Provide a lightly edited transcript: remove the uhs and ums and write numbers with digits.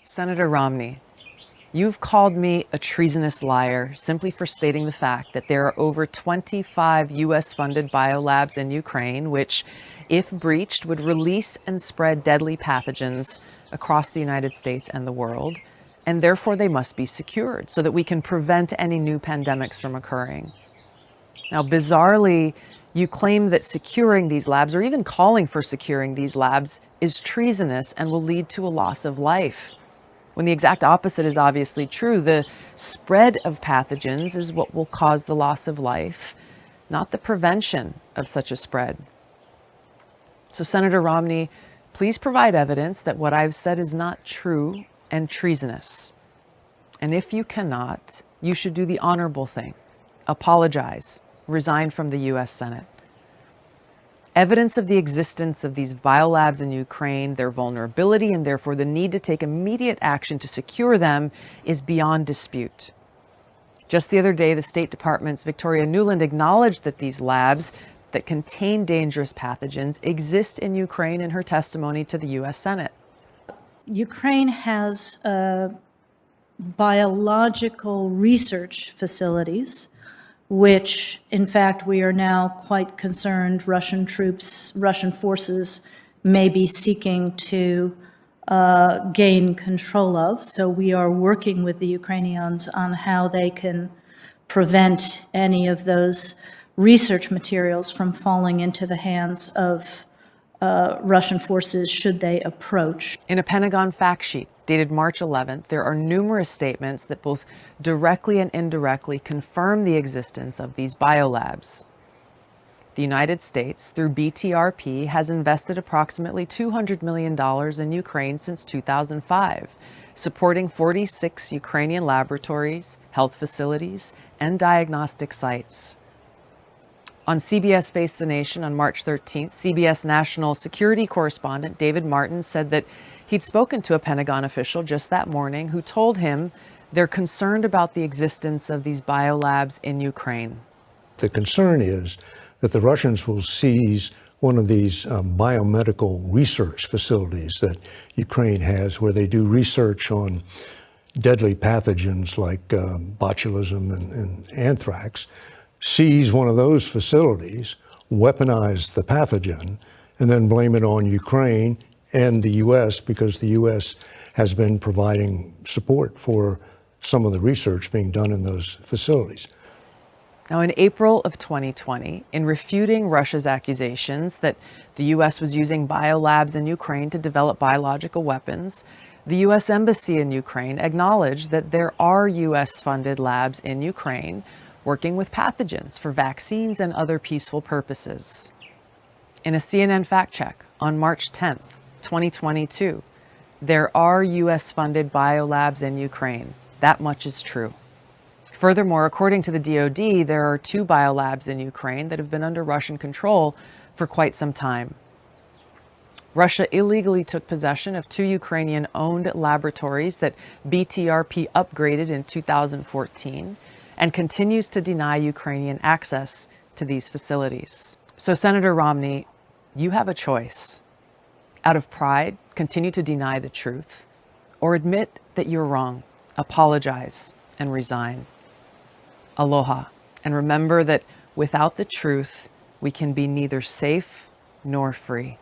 Senator Romney, you've called me a treasonous liar simply for stating the fact that there are over 25 U.S.-funded biolabs in Ukraine, which, if breached, would release and spread deadly pathogens across the United States and the world, and therefore they must be secured so that we can prevent any new pandemics from occurring. Now, bizarrely, you claim that securing these labs, or even calling for securing these labs, is treasonous and will lead to a loss of life, when the exact opposite is obviously true. The spread of pathogens is what will cause the loss of life, not the prevention of such a spread. So, Senator Romney, please provide evidence that what I've said is not true and treasonous. And if you cannot, you should do the honorable thing: apologize, resign from the U.S. Senate. Evidence of the existence of these biolabs in Ukraine, their vulnerability, and therefore the need to take immediate action to secure them is beyond dispute. Just the other day, the State Department's Victoria Nuland acknowledged that these labs that contain dangerous pathogens exist in Ukraine in her testimony to the U.S. Senate. Ukraine has biological research facilities, which, in fact, we are now quite concerned Russian forces may be seeking to gain control of. So we are working with the Ukrainians on how they can prevent any of those research materials from falling into the hands of Russian forces should they approach. In a Pentagon fact sheet dated March 11th, there are numerous statements that both directly and indirectly confirm the existence of these biolabs. The United States, through BTRP, has invested approximately $200 million in Ukraine since 2005, supporting 46 Ukrainian laboratories, health facilities, and diagnostic sites. On CBS Face the Nation on March 13th, CBS national security correspondent David Martin said that he'd spoken to a Pentagon official just that morning who told him they're concerned about the existence of these biolabs in Ukraine. The concern is that the Russians will seize one of these biomedical research facilities that Ukraine has, where they do research on deadly pathogens like botulism and anthrax, seize one of those facilities, weaponize the pathogen, and then blame it on Ukraine and the U.S. because the U.S. has been providing support for some of the research being done in those facilities. Now, in April of 2020, in refuting Russia's accusations that the U.S. was using biolabs in Ukraine to develop biological weapons, the U.S. Embassy in Ukraine acknowledged that there are U.S.-funded labs in Ukraine working with pathogens for vaccines and other peaceful purposes. In a CNN fact check on March 10th, 2022, there are U.S.-funded biolabs in Ukraine. That much is true. Furthermore, according to the DoD, there are 2 biolabs in Ukraine that have been under Russian control for quite some time. Russia illegally took possession of 2 Ukrainian-owned laboratories that BTRP upgraded in 2014 and continues to deny Ukrainian access to these facilities. So, Senator Romney, you have a choice. Out of pride, continue to deny the truth, or admit that you're wrong, apologize, and resign. Aloha, and remember that without the truth, we can be neither safe nor free.